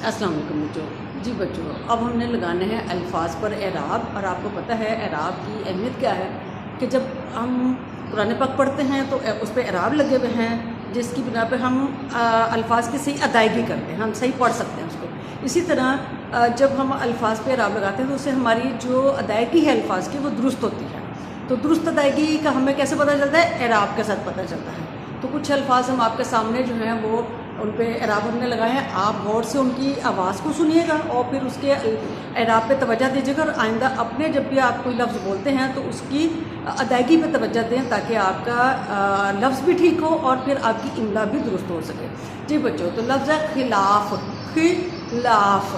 अस्सलाम वालेकुम बच्चों। जी बच्चों, अब हमने लगाने हैं अल्फाज पर एराब। और आपको पता है एराब की अहमियत क्या है कि जब हम कुरान पाक पढ़ते हैं तो उस पर एराब लगे हुए हैं, जिसकी बिना पे हम अल्फाज की सही अदायगी करते हैं, हम सही पढ़ सकते हैं उसको। इसी तरह जब हम अल्फाज पे एराब लगाते हैं तो उससे हमारी जो अदायगी है अल्फाज की वो दुरुस्त होती है। तो दुरुस्त अदायगी का हमें कैसे पता चलता है? एराब के साथ पता चलता है। तो कुछ अल्फाज हम आपके सामने जो हैं वो उन पे एराब हमने लगाए हैं। आप गौर से उनकी आवाज़ को सुनिएगा और फिर उसके एराब पे तवज्जो दीजिएगा। और आइंदा अपने जब भी आप कोई लफ्ज़ बोलते हैं तो उसकी अदायगी पे तवज्जो दें, ताकि आपका लफ्ज़ भी ठीक हो और फिर आपकी इमला भी दुरुस्त हो सके। जी बच्चों, तो लफ्ज़ है खिलाफ। खिलाफ,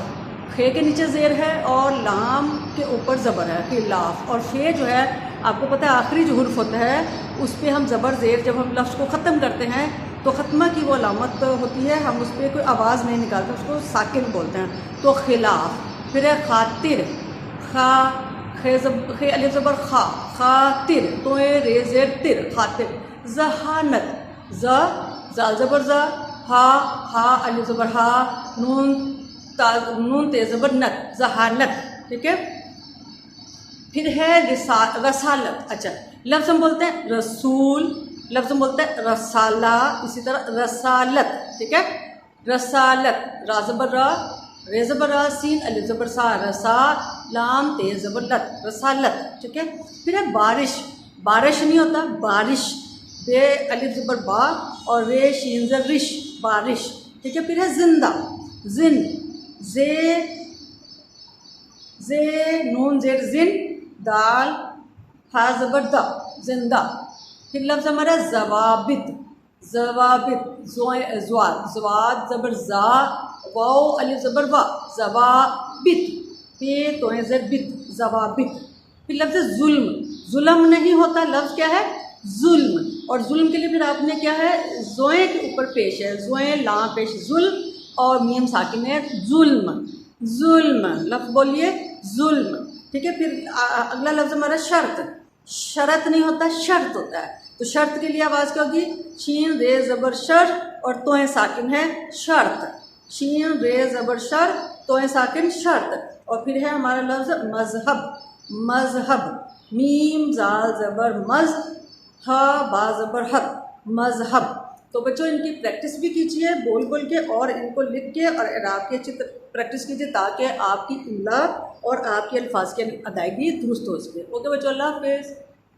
खे के नीचे ज़ेर है और लाम के ऊपर ज़बर है, खिलाफ। और फे जो है आपको पता है आखिरी जो हुर्फ होता है उस पर हम ज़बर ज़ेर जब हम लफ्ज़ को ख़त्म करते हैं तो ख़त्मा की वो अलामत होती है, हम उस पर कोई आवाज़ नहीं निकालते, उसको साकिन बोलते हैं। तो खिलाफ। फिर है खातिर। खा खे अलिफ ज़बर खा, खातिर। तो रे ज़ेर तिर, खातिर। जहानत। जाल ज़बर जा, हा अलिफ ज़बर हा, नून ते ज़बर नत, जहानत। ठीक है। फिर है रसालत। अच्छा, लफ्ज़ हम बोलते हैं रसूल, लफ्ज़ हम बोलते हैं रसाला, इसी तरह रसालत। ठीक है। रसालत, रा ज़बर रा, रे ज़बर रा, सीन अलिफ ज़बर सा, रसा लाम ते ज़बर लत, रसालत। ठीक है। फिर है बारिश। बारिश नहीं होता, बारिश। बे अलिफ ज़बर बा और रे शीन ज़र रिश, बारिश। ठीक है। फिर है जिंदा। जिन, जे नून जेर जिन, दाल हा ज़बर दा, जिंदा। फिर लफ्ज़ हमारा जवाबित। जवाबित, जवाद ज़बर जा, वाओ अलिफ ज़बर वा, जवाबित। पे तो है ज़र बित, जवाबित। फिर लफ्ज़ जुल्म। जुल्म नहीं होता, लफ्ज़ क्या है? जुल्म। और जुल्म के लिए फिर आपने क्या है? जोए के ऊपर पेश है, जोए ला पेश, जुल्म और मीम साकिन है, जुल्म। जुल्म लफ्ज़ बोलिए, जुल्म। ठीक है। फिर अगला लफ्ज़ हमारा शर्त। शरत नहीं होता, शर्त होता है। तो शर्त के लिए आवाज़ क्या होगी? शीन रे ज़बर शर और तोए साकिन है, शर्त। शीन रे ज़बर शर, तोए साकिन, शर्त। और फिर है हमारा लफ्ज़ मज़हब। मज़हब, मीम जाल ज़बर मज़, हा बा ज़बर हब, मज़हब। तो बच्चों इनकी प्रैक्टिस भी कीजिए बोल बोल के, और इनको लिख के और एराब की अच्छी प्रैक्टिस कीजिए, ताकि आपकी इमला और आपके अल्फाज की अदायगी दुरुस्त हो सके। ओके बच्चों, अल्लाह हाफ़िज़।